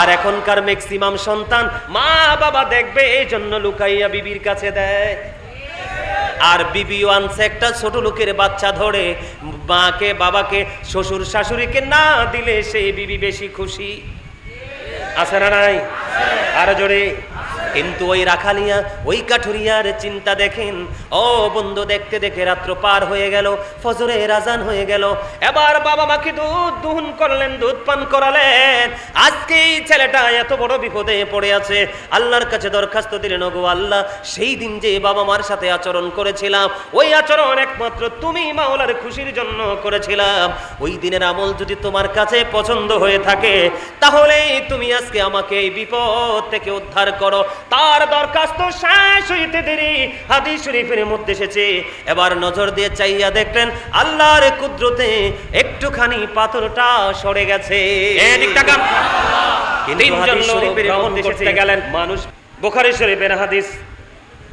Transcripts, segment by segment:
আর এখনকার ম্যাক্সিমাম সন্তান মা বাবা দেখবে এই জন্য লুকাইয়া বিবির কাছে দেয়। আর বিবিও আনছে একটা ছোট লোকের বাচ্চা ধরে, মাকে বাবাকে শ্বশুর শাশুড়িকে না দিলে সেই বিবি বেশি খুশি। আছে না নাই? আর জোরে। কিন্তু ওই রাখালিয়া ওই কাঠুরিয়ার চিন্তা দেখেন। ও বন্ধু, দেখতে দেখে রাত্র পার হয়ে গেল, ফজরের আজান হয়ে গেল। এবার বাবা মাকে দুধ দহন করলেন, দুধ পান করালেন। আজকে এই ছেলেটা এত বড় বিপদে পড়ে আছে, আল্লাহর কাছে দরখাস্ত দিলেন, ওগো আল্লাহ, সেই দিন যে বাবা মার সাথে আচরণ করেছিলাম, ওই আচরণ একমাত্র তুমি মাওলার খুশির জন্য করেছিলাম। ওই দিনের আমল যদি তোমার কাছে পছন্দ হয়ে থাকে, তাহলে তুমি আজকে আমাকে এই বিপদ থেকে উদ্ধার করো। তার দরখাস্ত শেষ হইতে দেরি হাদিস শরীফের মধ্যে এসেছে। এবার নজর দিয়ে চাইয়া দেখলেন আল্লাহর কুদরতে একটুখানি পাথরটা সরে গেছে। মানুষ বুখারী শরীফের হাদিস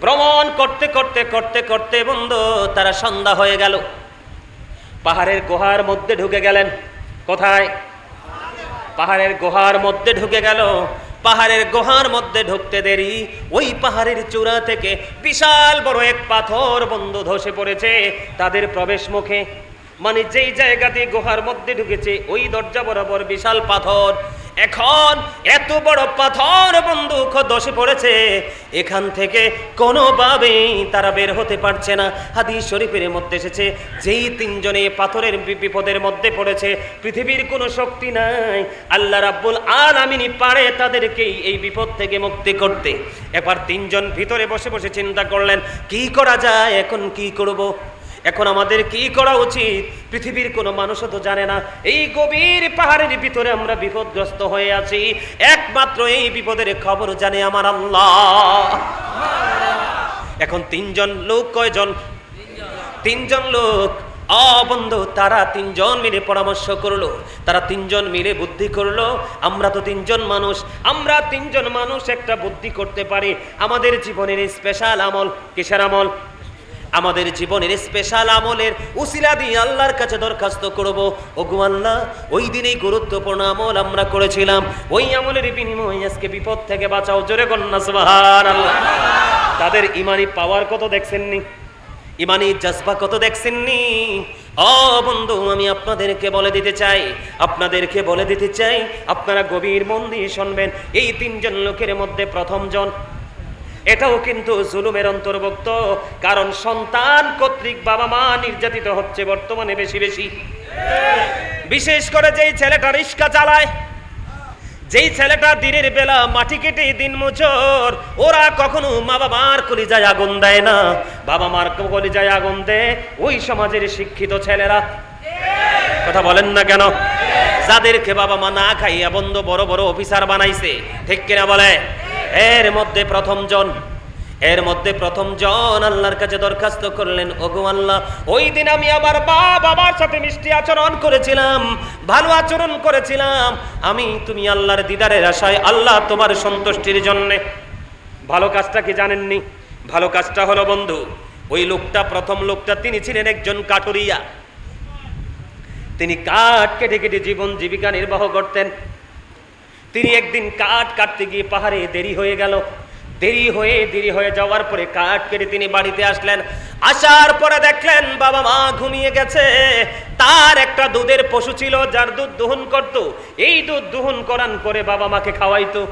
ভ্রমণ করতে করতে করতে করতে বন্ধু তারা সন্ধ্যা হয়ে গেল। পাহাড়ের গুহার মধ্যে ঢুকে গেলেন। কোথায়? পাহাড়ের গুহার মধ্যে ঢুকে গেল। পাহাড়ের গুহার মধ্যে ঢুকতে দেরি ওই পাহাড়ের চূড়া থেকে বিশাল বড় এক পাথর বন্ধু ধসে পড়েছে তাদের প্রবেশ মুখে। মানে যেই জায়গা দিয়ে গুহার মধ্যে ঢুকেছে ওই দরজা বরাবর বিশাল পাথর। এখন এত বড় পাথর বন্ধু ধসে পড়েছে, এখান থেকে কোনোভাবেই তারা বের হতে পারছে না। হাদিস শরীফের মধ্যে এসেছে, যেই তিনজনে পাথরের বিপদের মধ্যে পড়েছে, পৃথিবীর কোনো শক্তি নাই, আল্লাহ রাব্বুল আলামিনই পারে তাদেরকেই এই বিপদ থেকে মুক্তি করতে। এবার তিনজন ভিতরে বসে বসে চিন্তা করলেন, কি করা যায়, এখন কি করব, এখন আমাদের কি করা উচিত? পৃথিবীর কোনো মানুষও তো জানে না এই গভীর পাহাড়ের ভিতরে আমরা বিপদগ্রস্ত হয়ে আছি, একমাত্র এই বিপদের খবর জানে আমার আল্লাহ। এখন তিনজন লোক, কয়জন? তিনজন লোক। বন্ধু, তারা তিনজন মিলে পরামর্শ করলো, তারা তিনজন মিলে বুদ্ধি করলো, আমরা তো তিনজন মানুষ, আমরা তিনজন মানুষ একটা বুদ্ধি করতে পারি। আমাদের জীবনের স্পেশাল আমল, কিসের আমল? আমাদের জীবনের স্পেশাল আমলের উসিলা দিয়ে আল্লাহর কাছে দরখাস্ত করব, ওগো আল্লাহ, ওই দিনেই গুরুত্বপূর্ণ আমল আমরা করেছিলাম, ওই আমলের বিনিময়ে আজকে বিপদ থেকে বাঁচাও। জোরে কন্যা সুবহানাল্লাহ। তাদের ইমানি পাওয়ার কত দেখছেননি? ইমানি জজবা কত দেখছেননি? বন্ধু, আমি আপনাদেরকে বলে দিতে চাই, আপনারা গভীর মন দিয়ে শুনবেন। এই তিনজন লোকের মধ্যে প্রথম জন, এটাও কিন্তু জুলুমের অন্তর্ভুক্ত, কারণ সন্তান কর্তৃক বাবা মা নির্যাতিত হচ্ছে বর্তমানে বেশি বেশি। বিশেষ করে যেই ছেলেটা রিক্সা চালায়, যেই ছেলেটা দিনের বেলা মাটি কেটে দিন মজুর, ওরা কখনো মা বাবার কলিজায় আগুন দেয় না, বাবা মার কলিজায় আগুন দেয় ওই সমাজের শিক্ষিত ছেলেরা। কথা বলেন না কেন? যাদেরকে বাবা মা না খাইয়া বন্ধু বড় বড় অফিসার বানাইছে, ঠিক কিনা বলে? এর মধ্যে প্রথম জন আল্লাহর কাছে দরখাস্ত করলেন, ওগো আল্লাহ, ওই দিন আমি আমার মা বাবার সাথে মিষ্টি আচরণ করেছিলাম, ভালো আচরণ করেছিলাম, তুমি আল্লাহর দিদারের আশায়, আল্লাহ তোমার সন্তুষ্টির জন্য। ভালো কাজটা কি জানেননি? ভালো কাজটা হলো বন্ধু, ওই লোকটা, প্রথম লোকটা, তিনি ছিলেন একজন কাঠুরিয়া। তিনি কাঠ কেটে কেটে জীবন জীবিকা নির্বাহ করতেন। তিনি একদিন কাঠ কাটতে গিয়ে পাহাড়ে দেরি হয়ে যাওয়ার পরে কাঠ কেটে তিনি বাড়িতে আসলেন। আসার পরে দেখলেন বাবা মা ঘুমিয়ে গেছে। তার একটা দুধের পশু ছিল যার দুধ দহন করত, এই দুধ দহন করান করে বাবা মাকে খাওয়াইতো।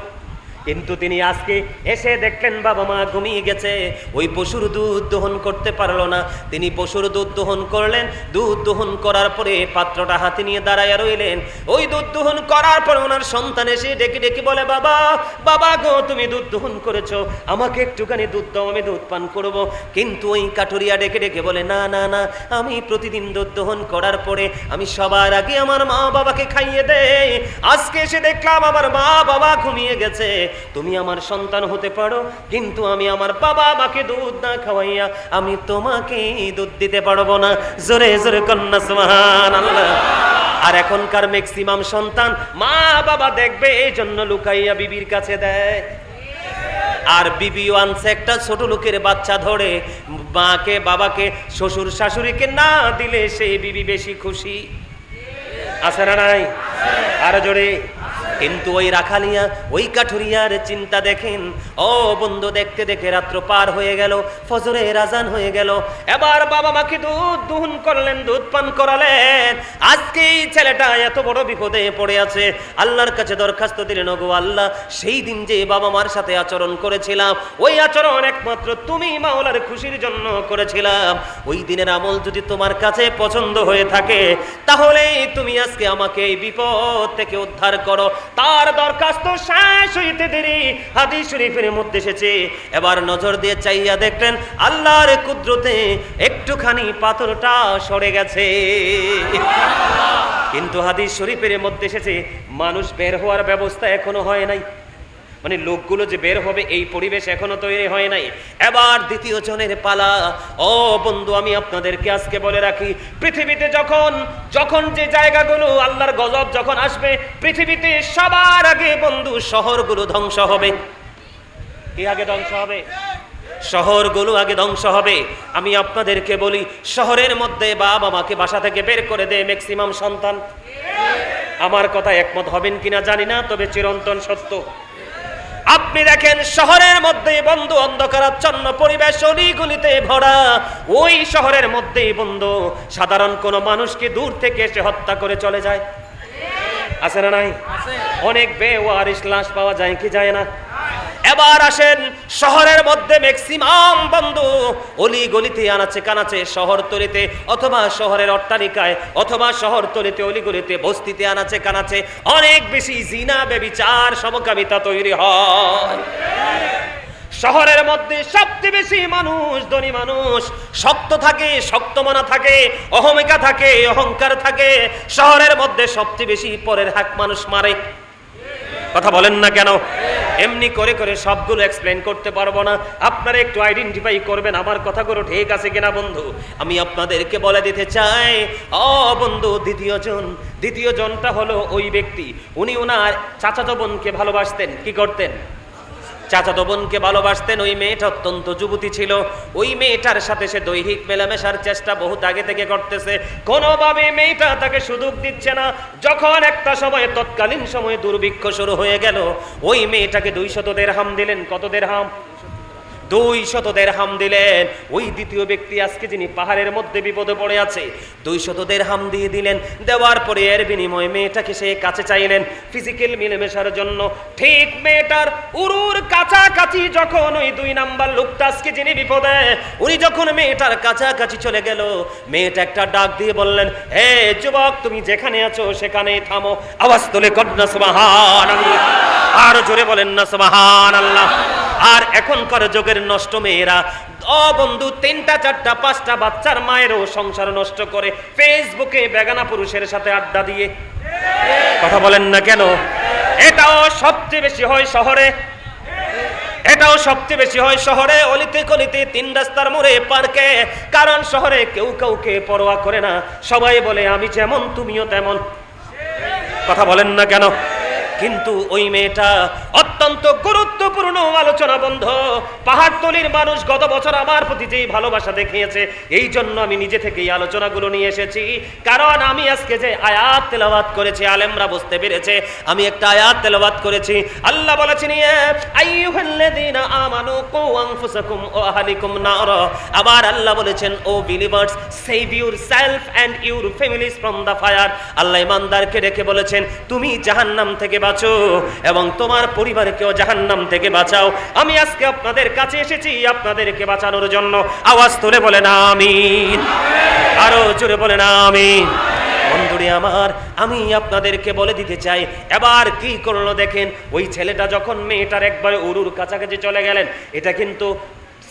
কিন্তু তিনি আজকে এসে দেখলেন বাবা মা ঘুমিয়ে গেছে, ওই পশুর দুধ দহন করতে পারলো না। তিনি পশুর দুধ দহন করলেন। দুধ দহন করার পরে পাত্রটা হাতে নিয়ে দাঁড়াইয়া রইলেন। ওই দুধ দহন করার পরে ওনার সন্তান এসে ডেকে ডেকে বলে, বাবা গো, তুমি দুধ দহন করেছো, আমাকে একটুখানি দুধ দাও, আমি দুধ পান করবো। কিন্তু ওই কাঠুরিয়া ডেকে ডেকে বলে, না না না, আমি প্রতিদিন দুধ দহন করার পরে আমি সবার আগে আমার মা বাবাকে খাইয়ে দেই। আজকে এসে দেখলাম আমার মা বাবা ঘুমিয়ে গেছে, তুমি আমার সন্তান হতে পারো, কিন্তু আমি আমার বাবা মাকে দুধ না খাওয়াইয়া আমি তোমাকে দুধ দিতে পারবো না। জোরে জোরে কন্যা সুবহানাল্লাহ। আর এখনকার ম্যাক্সিমাম সন্তান মা বাবা দেখবে এই জন্য লুকাইয়া বিবির কাছে দেয়। আর বিবিও আনছে একটা ছোট লোকের বাচ্চা ধরে, মাকে বাবাকে শ্বশুর শাশুড়িকে না দিলে সেই বিবি বেশি খুশি। আছে না নাই? আর জোরে। কিন্তু ওই রাখালিয়া, ওই কাঠুরিয়ার চিন্তা দেখেন। ও বন্ধু, দেখতে দেখে রাত্র পার হয়ে গেল, ফজরের আজান হয়ে গেল। এবার বাবা মাকে দুধ দহন করলেন, দুধ পান করালেন। আজকে এই ছেলেটা এত বড় বিপদে পড়ে আছে, আল্লাহর কাছে দরখাস্ত দিলেন, ওগো আল্লাহ, সেই দিন যে বাবা মার সাথে আচরণ করেছিলাম, ওই আচরণ একমাত্র তুমি মাওলার খুশির জন্য করেছিলাম। ওই দিনের আমল যদি তোমার কাছে পছন্দ হয়ে থাকে, তাহলে তুমি আজকে আমাকে এই বিপদ থেকে উদ্ধার করো। তার দরখাস্ত শেষ হইতে দেরি হাদিস শরীফের মধ্যে এসেছে। এবার নজর দিয়ে চাইয়া দেখলেন আল্লাহর কুদরতে একটুখানি পাথরটা সরে গেছে। কিন্তু হাদিস শরীফের মধ্যে এসেছে মানুষ বের হওয়ার ব্যবস্থা এখনো হয় নাই, মানে লোকগুলো যে বের হবে এই পরিবেশ এখনো তৈরি হয় নাই। এবার দ্বিতীয় জনের পালা। ও বন্ধু, আমি আপনাদেরকে আজকে বলে রাখি, পৃথিবীতে যখন যে জায়গাগুলো আল্লাহর গজব যখন আসবে, পৃথিবীতে সবার আগে বন্ধু শহরগুলো ধ্বংস হবে। কি আগে ধ্বংস হবে? শহরগুলো আগে ধ্বংস হবে। আমি আপনাদেরকে বলি, শহরের মধ্যে বাবা মাকে বাসা থেকে বের করে দেয় ম্যাক্সিমাম সন্তান। আমার কথা একমত হবেন কিনা জানি না, তবে চিরন্তন সত্য। আপনি দেখেন শহরের মধ্যে বন্ধু অন্ধকারাচ্ছন্ন পরিবেশ, অলিগলিতে ভরা। ওই শহরের মধ্যেই বন্ধু সাধারণ কোনো মানুষকে দূর থেকে এসে হত্যা করে চলে যায়। আছে না নাই? অনেক বেওয়ারিশ লাশ পাওয়া যায় কি যায় না? এবার আসেন শহরের মধ্যে ম্যাক্সিমাম বন্ধু অলি গলিতে, আনাচে কানাচে, শহরতলিতে অথবা শহরের অট্টালিকায় অথবা শহরতলিতে, অলিগলিতে, বস্তিতে, আনাচে কানাচে অনেক বেশি জিনা, ব্যভিচার, সমকামিতা তৈরি হয়। শহরের মধ্যে সবচেয়ে বেশি মানুষ, ধনী মানুষ, শক্ত থাকে, শক্তমনা থাকে, অহমিকা থাকে, অহংকার থাকে। শহরের মধ্যে সবচেয়ে বেশি পরের হাক মানুষ মারে। কথা বলেন না কেন? এমনি করে করে সবগুলো এক্সপ্লেন করতে পারবো না, আপনারা একটু আইডেন্টিফাই করবেন আমার কথাগুলো ঠিক আছে কিনা। বন্ধু, আমি আপনাদেরকে বলে দিতে চাই, ও বন্ধু, দ্বিতীয় জনটা হলো ওই ব্যক্তি, উনি ওনার চাচাতো বোনকে ভালোবাসতেন। কি করতেন? চাচাতো বোনকে ভালোবাসতেন। ওই মেয়েটা অত্যন্ত যুবতী ছিল। ওই মেয়েটার সাথে সে দৈহিক মেলামেশার চেষ্টা বহুত আগে থেকে করতেছে, কোনোভাবে মেয়েটা তাকে সুযোগ দিচ্ছে না। যখন একটা সময়, তৎকালীন সময়ে দুর্ভিক্ষ শুরু হয়ে গেল, ওই মেয়েটাকে 200 দিরহাম দিলেন। কত দিরহাম? 200 দিরহাম দিলেন। ওই দ্বিতীয় ব্যক্তি আজকে যিনি পাহাড়ের মধ্যে বিপদে পড়ে আছে, 200 দিরহাম দিয়ে দিলেন। দেওয়ার পরে এর বিনিময়ে মেয়েটাকে সে কাছে চাইলেন ফিজিক্যাল মিলেমিশার জন্য। ঠিক মেয়েটার উরুর কাছাকাছি যখন ওই 2 নাম্বার লোকটা আজকে যিনি বিপদে, উনি যখন মেয়েটার কাছাকাছি চলে গেল, মেয়েটা একটা ডাক দিয়ে বললেন, হে যুবক, তুমি যেখানে আছো সেখানেই থামো। আওয়াজ তুলে কন্যা সুবহানাল্লাহ, আর জোরে বলেন না সুবহানাল্লাহ। আর এখনকার যুগের নষ্ট মেয়েরা, ও বন্ধু, 3টা 4টা 5টা বাচ্চার মায়েরও সংসার নষ্ট করে ফেসবুকে বেগানা পুরুষের সাথে আড্ডা দিয়ে। কথা বলেন না কেন? এটাও সবচেয়ে বেশি হয় শহরে। এটাও সবচেয়ে বেশি হয় শহরে, অলিতে গলিতে, 3 রাস্তার মোড়ে, পার্কে। কারণ শহরে কেউ কাউকে পরোয়া করে না, সবাই বলে আমি যেমন তুমিও তেমন। কথা বলেন না কেন? কিন্তু ওই মেয়েটা অত্যন্ত গুরুত্বপূর্ণ আলোচনা বন্ধ। পাহাড়তলির মানুষ গত বছর আমার প্রতি যেই ভালোবাসা দেখিয়েছে, এই জন্য আমি নিজে থেকে এই আলোচনাগুলো নিয়ে এসেছি। কারণ আমি আজকে যে আয়াত তেলাওয়াত করেছি, আলেমরা বুঝতে পেরেছে আমি একটা আয়াত তেলাওয়াত করেছি। আল্লাহ বলেছেন, ইয়া আইয়ুহাল্লাযীনা আমানু কু আনফুসাকুম ওয়া আহলিকুম নারা। আবার আল্লাহ বলেছেন, O believers, save yourself and your families from the fire. আল্লাহ ইমানদারকে ডেকে বলেছেন, তুমি জাহান্নাম থেকে বাঁচো এবং তোমার পরিবারকেও জাহান্নাম থেকে বাঁচাও। আমি আজকে আপনাদের কাছে এসেছি আপনাদেরকে বাঁচানোর জন্য। আওয়াজ তুলে বলেন আমিন, আরো জোরে বলেন আমিন। বন্ধুরে আমার, আমি আপনাদেরকে বলে দিতে চাই, এবার কি করলো দেখেন। ওই ছেলেটা যখন মেয়েটার একবারে উরুর কাছাকাছি চলে গেলেন, এটা কিন্তু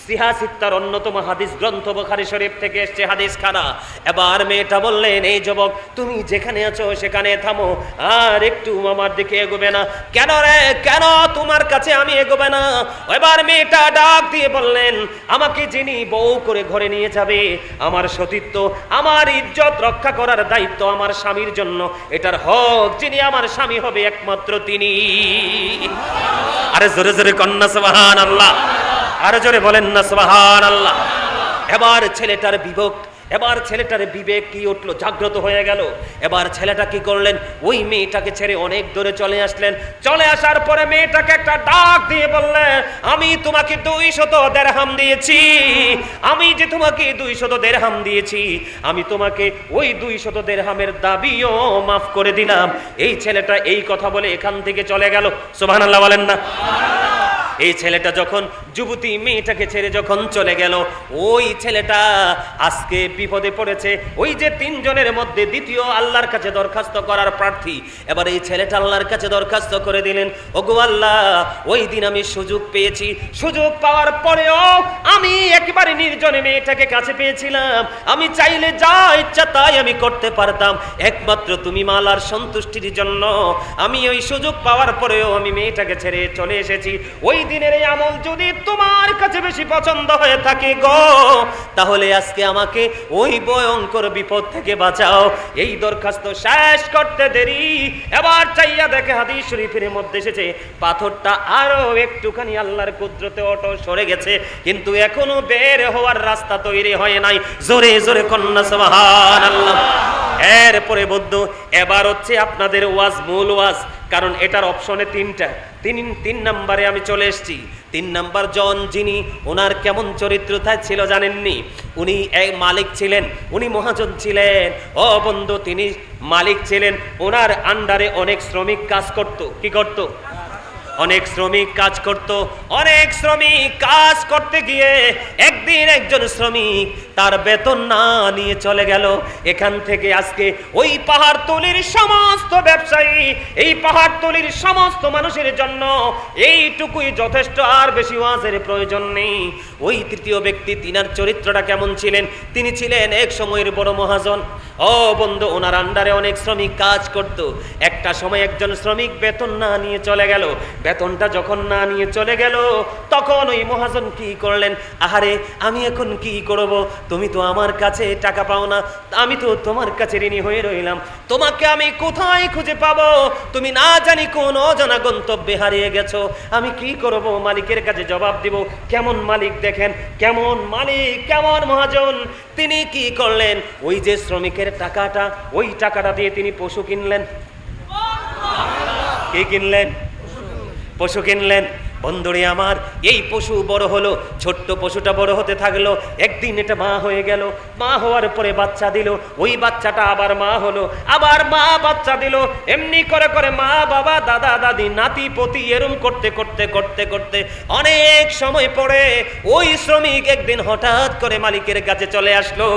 সিহাসিত্তার অন্যতম হাদিস গ্রন্থ বুখারী শরীফ থেকে এসছে হাদিস খানা। এবার মেয়েটা বললেন, এই যুবক, তুমি যেখানে আছো সেখানে থামো, আর একটু আমার দিকে এগোবে না। কেন রে, কেন তোমার কাছে আমি এগোবে না? এবার মেয়েটা ডাক দিয়ে বললেন, আমাকে যিনি বউ করে ঘরে নিয়ে যাবে, আমার সতীত্ব, আমার ইজ্জত রক্ষা করার দায়িত্ব আমার স্বামীর জন্য, এটার হক যিনি আমার স্বামী হবে একমাত্র তিনি। আরে জোরে জোরে কন্যা সুবহানাল্লাহ, আরো জোরে বলেন না সুবহানাল্লাহ। এবার ছেলেটার বিভক্ত, এবার ছেলেটার বিবেক কি উঠলো, জাগ্রত হয়ে গেল। এবার ছেলেটা কি করলেন, ওই মেয়েটাকে ছেড়ে অনেক দূরে চলে আসলেন। চলে আসার পরে মেয়েটাকে একটা ডাক দিয়ে বললেন, আমি তোমাকে 200 দিরহাম দিয়েছি, আমি যে তোমাকে 200 দিরহাম দিয়েছি, আমি তোমাকে ওই 200 দিরহামের দাবিও মাফ করে দিলাম। এই ছেলেটা এই কথা বলে এখান থেকে চলে গেল। সুবহানাল্লাহ বলেন না? এই ছেলেটা যখন যুবতী মেয়েটাকে ছেড়ে যখন চলে গেল, ওই ছেলেটা আজকে বিপদে পড়েছে। ওই যে 3 জনের মধ্যে দ্বিতীয় আল্লাহর কাছে দরখাস্ত করার প্রার্থী, এবার এই ছেলেটা আল্লাহর কাছে দরখাস্ত করে দিলেন, ওগো আল্লাহ, ওই দিন আমি সুযোগ পেয়েছি, সুযোগ পাওয়ার পরেও আমি একেবারে নির্জনে মেয়েটাকে কাছে পেয়েছিলাম, আমি চাইলে যা ইচ্ছা তাই আমি করতে পারতাম, একমাত্র তুমি মালার সন্তুষ্টির জন্য আমি ওই সুযোগ পাওয়ার পরেও আমি মেয়েটাকে ছেড়ে চলে এসেছি। ওই দিনের এই আমল যদি তোমার কাছে বেশি পছন্দ হয়ে থাকে গো, তাহলে আজকে আমাকে ওই ভয়ঙ্কর বিপদ থেকে বাঁচাও। এই দরখাস্ত শেষ করতে দেরি, এবার চাইয়া দেখে হাদিস শরীফের মধ্যে এসেছে পাথরটা আরো একটুখানি আল্লাহর কুদরতে অটো সরে গেছে, কিন্তু এখনো বের হওয়ার রাস্তা তৈরি হয় নাই। জোরে জোরে কন্যা সুবহানাল্লাহ। এরপরে বন্ধু, এবার হচ্ছে আপনাদের ওয়াজ, মূল ওয়াজ, কারণ এটার অপশনে 3টা। 3 নম্বরে আমি চলে এসেছি। 3 নম্বর জন যিনি, ওনার কেমন চরিত্র ছিল জানেননি? উনি এক মালিক ছিলেন, উনি মহাজন ছিলেন। ও বন্ধু, তিনি মালিক ছিলেন, ওনার আন্ডারে অনেক শ্রমিক কাজ করত। কি করত? অনেক শ্রমিক কাজ করত। অনেক শ্রমিক কাজ করতে গিয়ে একদিন একজন শ্রমিক তার বেতন না নিয়ে চলে গেল। এখান থেকে আজকে ওই পাহাড়তলির সমস্ত ব্যবসায়ী, এই পাহাড়তলির সমস্ত মানুষের জন্য এইটুকুই যথেষ্ট, আর বেশি ওয়াজের প্রয়োজন নেই। ওই তৃতীয় ব্যক্তি, তিনার চরিত্রটা কেমন ছিলেন? তিনি ছিলেন এক সময়ের বড় মহাজন। ও বন্ধু, ওনার আন্ডারে অনেক শ্রমিক কাজ করত। একটা সময় একজন শ্রমিক বেতন না নিয়ে চলে গেল। বেতনটা যখন না নিয়ে চলে গেল, তখন ওই মহাজন কি করলেন, আহারে আমি এখন কি করব, তুমি তো আমার কাছে টাকা পাও না, আমি তো তোমার কাছে ঋণী হয়ে রইলাম, তোমাকে আমি কোথায় খুঁজে পাবো, তুমি না জানি কোন অজানা গন্তব্যে হারিয়ে গেছো, আমি কি করব, মালিকের কাছে জবাব দিব। কেমন মালিক দেখেন, কেমন মালিক, কেমন মহাজন। তিনি কি করলেন, ওই যে শ্রমিকের টাকাটা, ওই টাকাটা দিয়ে তিনি পশু কিনলেন। কি কিনলেন? পশু কিনলেন। বন্ধুরে আমার, এই পশু বড় হলো, ছোট্ট পশুটা বড় হতে থাকলো। একদিন এটা মা হয়ে গেল, মা হওয়ার পরে বাচ্চা দিল, ওই বাচ্চাটা আবার মা হলো, আবার মা বাচ্চা দিল। এমনি করে করে মা বাবা দাদা দাদি নাতি পতি এরম করতে করতে করতে করতে অনেক সময় পরে ওই শ্রমিক একদিন হঠাৎ করে মালিকের কাছে চলে আসলো।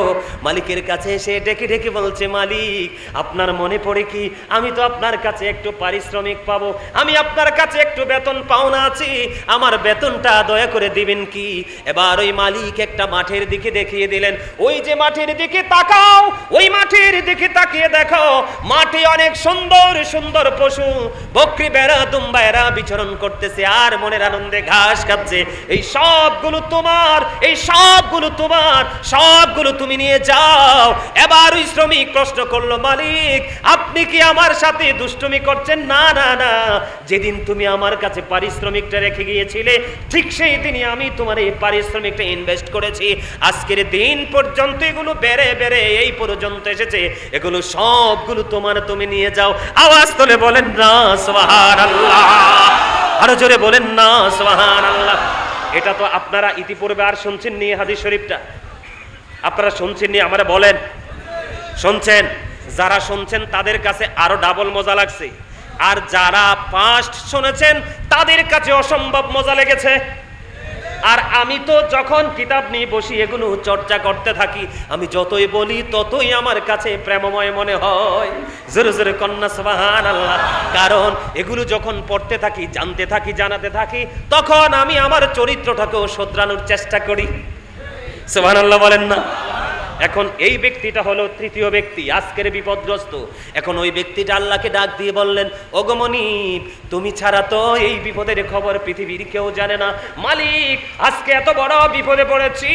মালিকের কাছে এসে ডেকে ডেকে বলছে, মালিক আপনার মনে পড়ে কি, আমি তো আপনার কাছে একটু পারিশ্রমিক পাবো, আমি আপনার কাছে একটু বেতন পাওনা আছি, আমার বেতনটা দয়া করে দিবেন কি? এবার ওই মালিক একটা মাঠের দিকে দেখিয়ে দিলেন, ওই যে মাঠের দিকে তাকাও, ওই মাঠের দিকে তাকিয়ে দেখো, মাঠে অনেক সুন্দর সুন্দর পশু, বকরি বেড়া দুম্বা এরা বিচরণ করতেছে আর মনের আনন্দে ঘাস খাচ্ছে। এই সবগুলো তোমার, এই সবগুলো তোমার, সবগুলো তুমি নিয়ে যাও। এবার ওই শ্রমিক প্রশ্ন করলো, মালিক আপনি কি আমার সাথে দুষ্টুমি করছেন? না না না, যেদিন তুমি আমার কাছে পারিশ্রমিকটা রেখে গিয়েছিলে, ঠিক সেই দিনই আমি তোমার এই পারিশ্রমিকটা ইনভেস্ট করেছি। আজকের দিন পর্যন্ত এগুলো বেড়ে বেড়ে এই পর্যন্ত এসেছে, এগুলো সবগুলো তোমার, তুমি নিয়ে যাও। আওয়াজ তুলে বলেন না সুবহানাল্লাহ, আরো জোরে বলেন না সুবহানাল্লাহ। এটা তো আপনারা ইতিপূর্বে আর শুনছেন নি, হাদিস শরীফটা আপনারা শুনছেন নি? আমারা বলেন, শুনছেন? যারা শুনছেন তাদের কাছে আরো ডাবল মজা লাগছে, আর যারা ফার্স্ট শুনেছেন তাদের কাছে অসম্ভব মজা লেগেছে। আর আমি তো যখন কিতাব নিয়ে বসি এগুলো চর্চা করতে থাকি, আমি যতই বলি ততই আমার কাছে প্রেমময় মনে হয়। জোরে জোরে কন্যা সুবহানাল্লাহ। কারণ এগুলো যখন পড়তে থাকি, জানতে থাকি, জানাতে থাকি, তখন আমি আমার চরিত্রটাকেও শোধরানোর চেষ্টা করি। সুবহানাল্লাহ বলেন না? এখন এই ব্যক্তিটা হলো তৃতীয় ব্যক্তি, আজকের বিপদগ্রস্ত। এখন ওই ব্যক্তিটা আল্লাহকে ডাক দিয়ে বললেন, ওগো মনিব, তুমি ছাড়া তো এই বিপদের খবর পৃথিবীর কেউ জানে না। মালিক আজকে এত বড় বিপদে পড়েছি,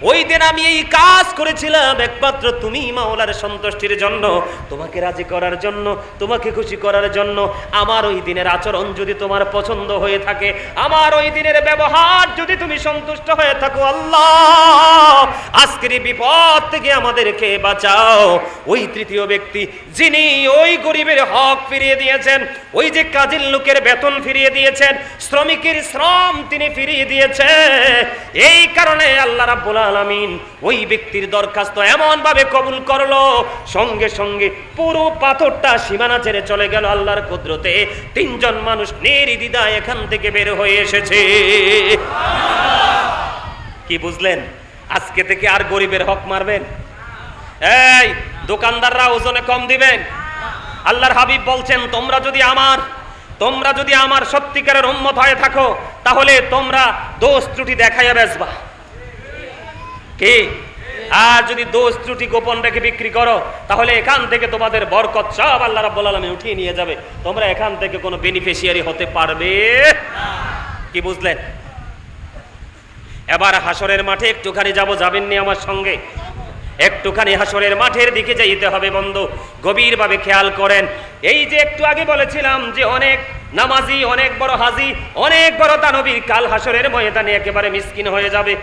ওই দিন আমি এই কাজ করেছিলাম একমাত্র তুমি মাওলার সন্তুষ্টির জন্য, তোমাকে রাজি করার জন্য, তোমাকে খুশি করার জন্য। আমার ওই দিনের আচরণ যদি তোমার পছন্দ হয়ে থাকে, আমার ওই দিনের ব্যবহার যদি তুমি সন্তুষ্ট হয়ে থাকো, আল্লাহ আজকের বিপদ বিপদ থেকে আমাদেরকে বাঁচাও। ওই তৃতীয় ব্যক্তি যিনি ওই গরিবের হক ফিরিয়ে দিয়েছেন, ওই যে কাজের লোকের বেতন ফিরিয়ে দিয়েছেন, শ্রমিকের শ্রম তিনি ফিরিয়ে দিয়েছেন, এই কারণে আল্লাহ রাব্বুল আলামিন ওই ব্যক্তির দরখাস্ত এমন ভাবে কবুল করলো, সঙ্গে সঙ্গে পুরো পাথরটা সীমানা ছেড়ে চলে গেল আল্লাহর কুদরতে। তিনজন মানুষ নির্দ্বিধায় এখান থেকে বের হয়ে এসেছে। কি বুঝলেন? আজকে থেকে আর গরিবের হক মারবেন? এই দোকানদাররা ওজনে কম দিবেন। আল্লাহর হাবিব বলছেন, তোমরা যদি আমার সত্যিকারের উম্মত হয়ে থাকো, তাহলে তোমরা দোষ ত্রুটি দেখাইয়া বেচবা। কি? আর যদি দোষ ত্রুটি গোপন রেখে বিক্রি করো, তাহলে এখান থেকে তোমাদের বরকত সব আল্লাহ রাব্বুল আলামিন উঠিয়ে নিয়ে যাবে। তোমরা এখান থেকে কোনো বেনিফিশিয়ারি হতে পারবে না। কি বুঝলেন? এবার হাসরের মাঠে একটুখানি যাবেননি আমার সঙ্গে? একটুখানি হাসরের মাঠের দিকে যাইতে হবে বন্ধু। গভীরভাবে খেয়াল করেন। এই যে একটু আগে বলেছিলাম যে অনেক নামাজি, অনেক বড় হাজি, অনেক বড় দানবীর কাল হাসরের ময়দানে একেবারে মিসকিন হয়ে যাবে।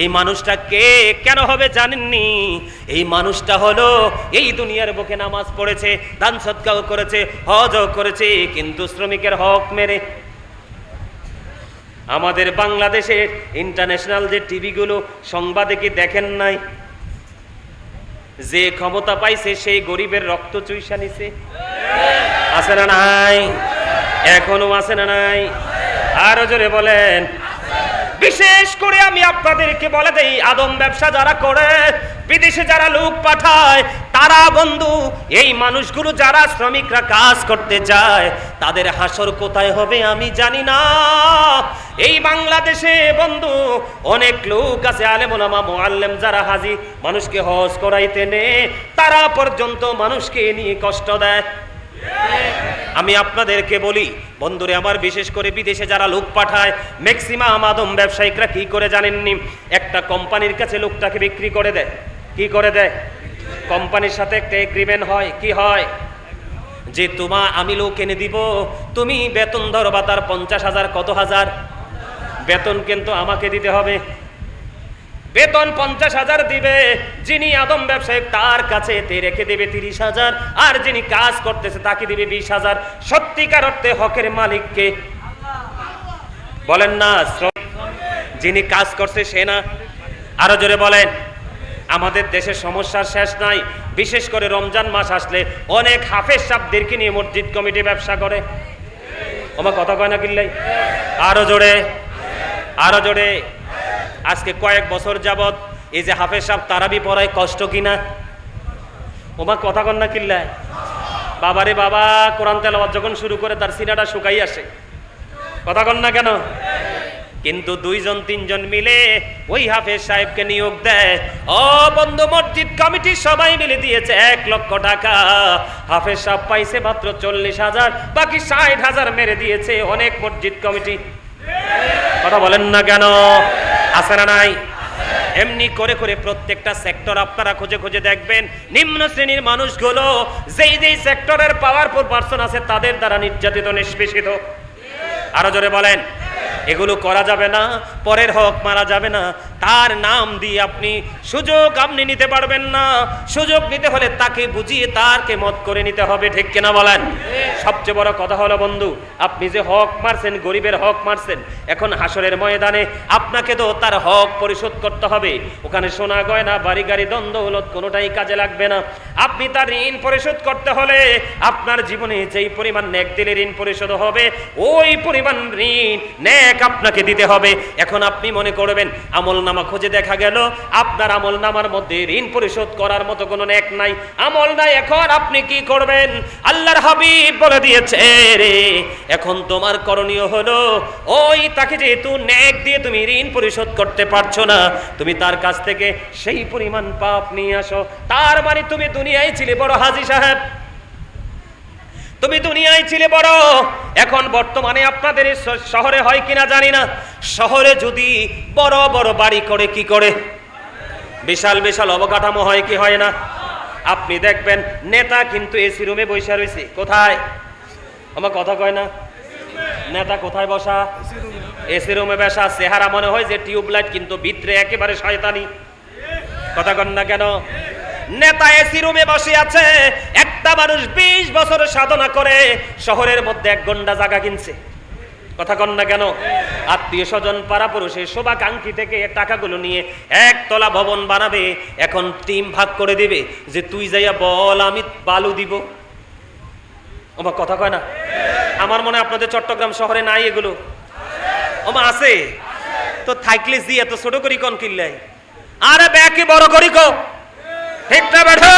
এই মানুষটা কে, কেন হবে জানেননি? এই মানুষটা হলো এই দুনিয়ার বুকে নামাজ পড়েছে, দান সদকাও করেছে, হজও করেছে, কিন্তু শ্রমিকের হক মেরে। আমাদের বাংলাদেশের ইন্টারন্যাশনাল যে টিভিগুলো সংবাদে কি দেখেন নাই? যে ক্ষমতা পাইছে সেই গরিবের রক্ত চুইসা নিছে। আছে না নাই? এখনো আছে না নাই? আরো জোরে বলেন। বিশেষ করে আমি আপনাদেরকে বলে দেই, আদম ব্যবসা যারা করে, বিদেশে যারা লোক পাঠায়, তারা বন্ধু, এই মানুষগুলো যারা শ্রমিকরা কাজ করতে যায়, তাদের হাসর কোথায় হবে আমি জানি না। এই বাংলাদেশে বন্ধু অনেক লোক আছে, আলেম ওলামা মুআল্লিম যারা হাজি, মানুষকে হজ করাইতে নে, তারা পর্যন্ত মানুষকে নিয়ে কষ্ট দেয়। আমি আপনাদেরকে বলি বন্ধুরে আমার, বিশেষ করে বিদেশে যারা লোক পাঠায়, ম্যাক্সিমাম আদম ব্যবসায়িকরা কি করে জানেননি? একটা কোম্পানির কাছে লোকটাকে বিক্রি করে দেয়। কি করে দেয়? কোম্পানির সাথে একটা এগ্রিমেন্ট হয়। কি হয়? যে আমি লোক এনে দিব, তুমি বেতন ধরবা তার 50,000, কত হাজার বেতন কিন্তু আমাকে দিতে হবে। বেতন 50,000 দিবে যিনি আদম ব্যবসায়িক, তার কাছে রেখে দেবে 30,000, আর যিনি কাজ করতেছে তাকে দিবে 20,000। সত্যিকার অর্থে হকের মালিককে বলেন না, যিনি কাজ করছে সে না? আরো জোরে বলেন। আমাদের দেশের সমস্যার শেষ নাই। বিশেষ করে রমজান মাস আসলে অনেক হাফেজ সাহেবদেরকে নিয়ে মসজিদ কমিটি ব্যবসা করে। আমার কথা কয় না কিল্লাই? আরো জোরে, আরো জোরে। আজকে কয়েক বছর যাবত এই যে হাফেজ সাহেব তারাবি পড়ায়, কষ্ট কিনা? ওমা কথা কন না কিল্লায়? বাবারে বাবা, কোরআন তেলাওয়াত যখন শুরু করে তার সিনাটা শুকাই আসে। কথা কন না কেন? কিন্তু 2-3 মিলে ওই হাফেজ সাহেবকে নিয়োগ দেয়। ও বন্ধু, মসজিদ কমিটি সবাই মিলে দিয়েছে 1 লক্ষ টাকা। হাফেজ সাহেব পাইছে মাত্র 40,000, বাকি 60,000 মেরে দিয়েছে অনেক মসজিদ কমিটি। কথা বলেন না কেন? আছে না নাই? এমনি করে করে প্রত্যেকটা সেক্টর আপনারা খুঁজে খুঁজে দেখবেন, নিম্ন শ্রেণীর মানুষগুলো যেই যেই সেক্টরের পাওয়ারফুল পারসন আছে তাদের দ্বারা নির্যাতিত, নিষ্পেষিত। আরো জোরে বলেন। এগুলো করা যাবে না, পরের হক মারা যাবে না। তার নাম দিয়ে আপনি সুযোগ নিতে পারবেন না। সুযোগ নিতে হলে তাকে বুঝিয়ে তারকে মত করে নিতে হবে। ঠিক কিনা বলেন? সবচেয়ে বড় কথা হলো বন্ধু, আপনি যে হক মারছেন, গরিবের হক মারছেন, এখন হাসরের ময়দানে আপনাকে তো তার হক পরিশোধ করতে হবে। ওখানে সোনা গয়না, বাড়ি গাড়ি, দ্বন্দ্ব হলত কোনোটাই কাজে লাগবে না। আপনি তার ঋণ পরিশোধ করতে হলে আপনার জীবনে যেই পরিমাণ নেক দিলে ঋণ পরিশোধ হবে, ওই পরিমাণ ঋণ নেক আপনাকে দিতে হবে। এখন আপনি মনে করবেন আমল নামা খুঁজে দেখা গেল আপনার আমল নামার মধ্যে ঋণ পরিশোধ করার মতো কোনো নেক নাই, আমল নাই। এখন আপনি কি করবেন? আল্লাহর হাবিব বলে দিয়েছে রে, এখন তোমার করণীয় হলো ওই তাকে যেহেতু নেক দিয়ে তুমি ঋণ পরিশোধ করতে পারছো না, তুমি তার কাছ থেকে সেই পরিমাণ পাপ নিয়ে আসো। তার মানে তুমি দুনিয়ায় ছিলে বড় হাজী সাহেব, তুমি দুনিয়ায় ছিলে বড়। এখন বর্তমানে আপনাদের শহরে হয় কিনা জানি না, শহরে যদি বড় বড় বাড়ি করে, কি করে, বিশাল বিশাল অবকাঠামো হয় কি হয় না? আপনি দেখবেন নেতা কিন্তু এসি রুমে বসে রয়েছে। কোথায়? আমার কথা কয় না? নেতা কোথায় বসা? এসি রুমে বসা। চেহারা মনে হয় যে টিউবলাইট, কিন্তু ভিতরে একেবারে শয়তানি। কথা কন না কেন? নেতা এসি রুমে বসে আছে, একটা মানুষ 20 বছর সাধনা করে শহরের মধ্যে 1 ঘন্টা জায়গা কিনছে। কথা কন না কেন? আত্মীয় স্বজন পাড়াপড়শি শোভাকাঙ্ক্ষী থেকে টাকাগুলো নিয়ে 1 তলা ভবন বানাবে, এখন টিম ভাগ করে দিবে যে তুই যাইয়া বল আমি বালু দিব। ওমা কথা কয় না? আমার মনে হয় আপনাদের চট্টগ্রাম শহরে নাই এগুলো। ওমা আছে তো, থাকলে জি এত ছোট করি কোন কিল্লাই, আরে ব্যাকে বড় করি কো, ঠিক না বেঠো?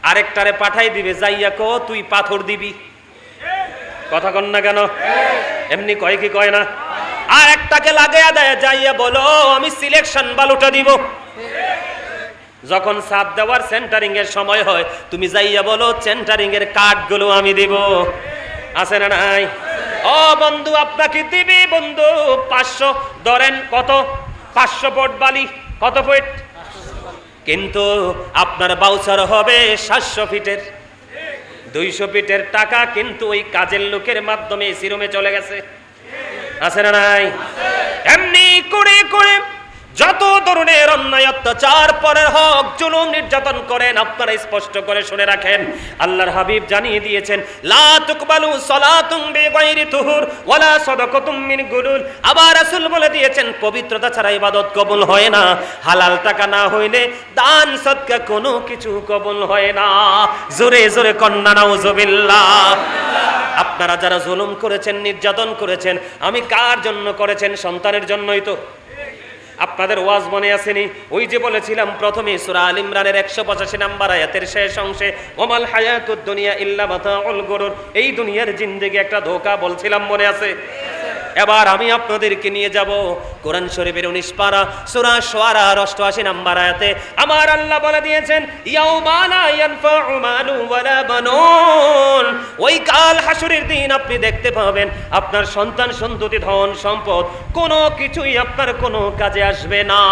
আরেকটারে পাঠাই দিবে যাইয়া কো তুই পাথর দিবি। কথা কন না কেন? এমনি কয় কি কয় না? আর একটাকে লাগাইয়া দেয় যাইয়া বলো আমি সিলেকশন বালুটা দিব। যখন সাত দেওয়ার সেন্টারিং এর সময় হয় তুমি যাইয়া বলো সেন্টারিং এর কাঠগুলো আমি দিব। আছে না নাই? ও বন্ধু আপনাকে দিবি বন্ধু 500 ধরেন, কত? 500 ফুট বালি। কত ফুট? কিন্তু আপনার বাউচার হবে 700 ফিটের। 200 ফিটের টাকা কিন্তু ওই কাজের লোকের মাধ্যমে সিরমে চলে গেছে। আছে না নাই? এমনি করে করে যত ধরনের অন্যায় অত্যাচার, পরের হক জুলুম নির্যাতন করেন আপনারা স্পষ্ট করে শুনে রাখেন। আল্লাহর হাবিব জানিয়ে দিয়েছেন লা তুকবালু সালাতুন বিগাইরি তুহুর ওয়ালা সাদাকাতুম মিন গুলুল। আবার রাসূল বলে দিয়েছেন পবিত্রতা ছাড়া ইবাদত কবুল হয় না, হালাল টাকা না হইলে দান সদকা কোনো কিছু কবুল হয় না। জোরে জোরে কন্না নাউজুবিল্লাহ। আপনারা যারা জুলুম করেছেন, নির্যাতন করেছেন, আমি কার জন্য করেছেন? সন্তানের জন্যই তো। আপনাদের ওয়াজ মনে আসেনি? ওই যে বলেছিলাম প্রথমে সূরা আল ইমরানের 185 নম্বর আয়াতের শেষ অংশে ওমাল হায়াতুদ দুনিয়া ইল্লা মাতাউল গুরুর, এই দুনিয়ার জিন্দেগি একটা ধোঁকা বলছিলাম, মনে আছে? এবার আমি আপনাদেরকে নিয়ে যাব কোরআন শরীফের 19 পারা সূরা শুআরা 88 নম্বর আয়াতে। আমার আল্লাহ বলে দিয়েছেন ইয়াউমা লা ইয়ানফাউ মালু ওয়ালা বানুন, ওই কাল হাসরের দিন আপনি দেখতে পাবেন আপনার সন্তান সন্ততি ধন সম্পদ কোনো কিছুই আপনার কোনো কাজে আসবে না।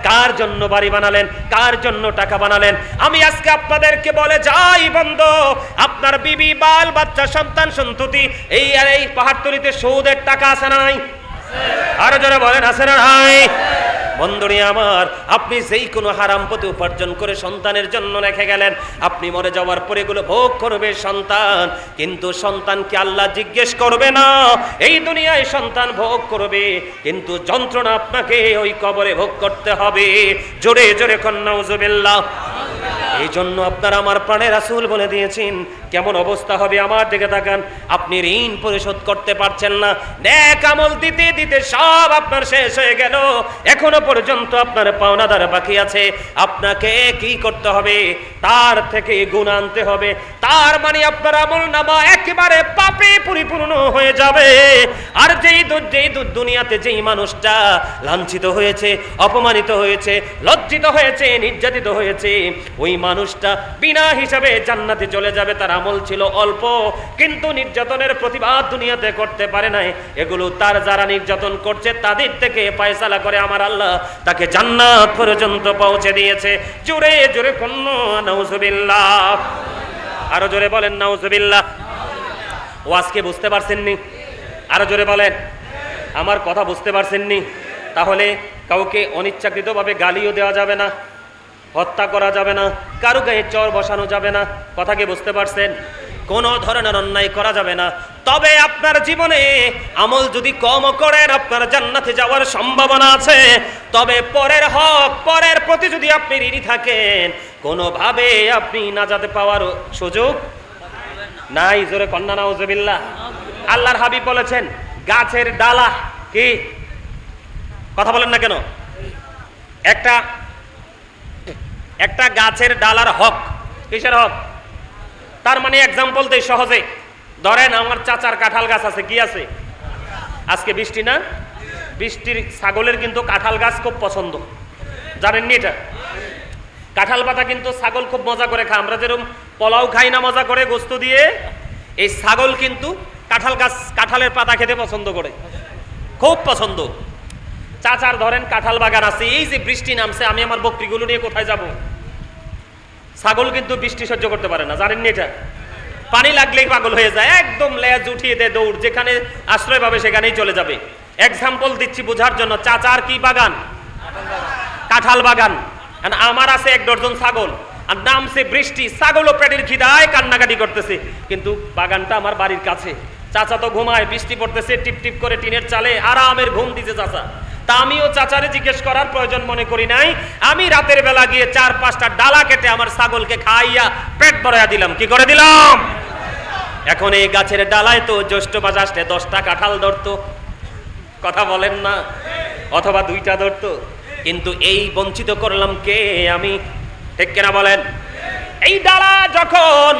কার জন্য বাড়ি বানালেন? কার জন্য টাকা বানালেন? আমি আজকে আপনাদেরকে বলে যাই বন্ধু, আপনার বিবি বাল বাচ্চা সন্তান সন্ততি এই আর এই পাহাড়তলিতে সুদের টাকা আছে না নাই? আরো যারা বলেন আছে না নাই? বন্ধুরি আমার, আপনি যেই কোনো হারাম পথে উপার্জন করে সন্তানের জন্য রেখে গেলেন, আপনি মরে যাওয়ার পরে এগুলো ভোগ করবে সন্তান, কিন্তু সন্তানকে আল্লাহ জিজ্ঞেস করবে না। এই দুনিয়ায় সন্তান ভোগ করবে, কিন্তু যন্ত্রণা আপনাকে ওই কবরে ভোগ করতে হবে। জোরে জোরে কন্না নাউজুবিল্লাহ। এই জন্য আপনারা আমার প্রাণের রাসূল বলে দিয়েছেন কেমন অবস্থা হবে আমার দিকে তাকান। আপনি ঋণ পরিশোধ করতে পারছেন না, নেক আমল দিতে দিতে সব আপনার শেষ হয়ে গেল, এখনো পর্যন্ত আপনার পাওনাদার বাকি আছে। আপনাকে কি করতে হবে? তার থেকে গুণ আনতে হবে। তার মানে আপনার আমল নামা একেবারে পাপে পরিপূর্ণ হয়ে যাবে। আর যেই দুনিয়াতে যেই মানুষটা লাঞ্ছিত হয়েছে, অপমানিত হয়েছে, লজ্জিত হয়েছে, নির্যাতিত হয়েছে, ওই মানুষটা বিনা হিসাবে জান্নাতে চলে যাবে। তার আমল ছিল অল্প, কিন্তু নির্যাতনের প্রতিবাদ দুনিয়াতে করতে পারে নাই। এগুলো তার যারা নির্যাতন করছে তাদের থেকে ফয়সালা করে আমার আল্লাহ তাকে জান্নাত পর্যন্ত পৌঁছে দিয়েছে। জোরে জোরে কন্না নাউজুবিল্লাহ। আরো জোরে বলেন নাউজুবিল্লাহ। ওয়াজকে বুঝতে পারছেননি? আরো জোরে বলেন। আমার কথা বুঝতে পারছেননি? তাহলে কাউকে অনিচ্ছাকৃতভাবে গালিও দেওয়া যাবে না, হত্যা করা যাবে না, কারো গায়ে চর বসানো যাবে না। কথা কি বুঝতে পারছেন? কোনো ধরনের অন্যায় করা যাবে না। তবে আপনার জীবনে আমল যদি কম করেন আপনার জান্নাতে যাওয়ার সম্ভাবনা আছে। তবে পরের হক, পরের প্রতি যদি আপনি ঋণী থাকেন, কোনোভাবে আপনি নাজাতে পাওয়ার সুযোগ নাই। জোরে কন্না নাউজুবিল্লাহ। আল্লাহর হাবিব বলেছেন গাছের ডালা কি? কথা বলেন না কেন? একটা গাছের ডালার হক। কিসের হক? তার মানে এক্সাম্পল দেই সহজে। ধরেন আমার চাচার কাঁঠাল গাছ আছে। কি আছে? আজকে বৃষ্টি না, বৃষ্টির ছাগলের কিন্তু কাঁঠাল গাছ খুব পছন্দ, জানেননি এটা? কাঁঠাল পাতা কিন্তু ছাগল খুব মজা করে খায়। আমরা যেরকম পোলাও খাই না মজা করে গোস্ত দিয়ে, এই ছাগল কিন্তু কাঁঠাল গাছ, কাঁঠালের পাতা খেতে পছন্দ করে, খুব পছন্দ। চাচার ধরেন কাঁঠাল বাগান আছে। এই যে বৃষ্টি নামছে, আমি আমার বকরিগুলো নিয়ে কোথায় যাব? ছাগল কিন্তু বৃষ্টি সহ্য করতে পারে না, জানেননি এটা? পানি লাগলেই পাগল হয়ে যায়, একদম লেজ উঠিয়ে দেয়, দৌড়, যেখানে আশ্রয় পাবে সেখানেই চলে যাবে। এক্সাম্পল দিচ্ছি বোঝার জন্য। চাচার কি বাগান? কাঁঠাল বাগান, আর আমার আছে 1 ডজন ছাগল, আর নামছে বৃষ্টি, ছাগলও পেটের খিদায় কান্নাকাটি করতেছে, কিন্তু বাগানটা আমার বাড়ির কাছে। চাচা তো ঘুমায়, বৃষ্টি পড়তেছে, টিপ টিপ করে টিনের চালে আরামের ঘুম দিছে চাচা। তা আমিও চাচারে জিজ্ঞেস করার প্রয়োজন মনে করি নাই, আমি রাতের বেলা গিয়ে 4-5টা ডালা কেটে আমার ছাগলকে খাইয়া পেট ভরাইয়া দিলাম। কি করে দিলাম? এখন এই গাছের ডালায় তো জ্যৈষ্ঠ মাস আসলে 10টা কাঁঠাল ধরতো, কথা বলেন না, অথবা 2টা ধরতো, কিন্তু এই বঞ্চিত করলাম কে? আমি। ঠিক কিনা বলেন? এই ডালা যখন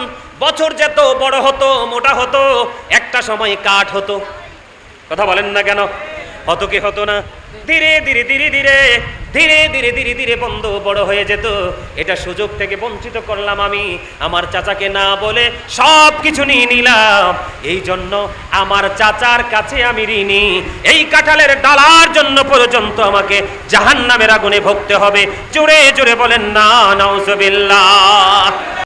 বছর যেত, বড় হতো, মোটা হতো, একটা সময় কাঠ হতো, কথা বলেন না কেন? হতো কি হতো না? ধীরে ধীরে ধীরে ধীরে ধীরে ধীরে ধীরে ধীরে বন্ধু বড় হয়ে যেত। এটা সুযোগ থেকে বঞ্চিত করলাম আমি, আমার চাচাকে না বলে সব কিছু নিয়ে নিলাম। এই জন্য আমার চাচার কাছে আমি ঋণী। এই কাঁঠালের ডালার জন্য পর্যন্ত আমাকে জাহান্নামের আগুনে ভুগতে হবে। জোরে জোরে বলেন না নাউজুবিল্লাহ।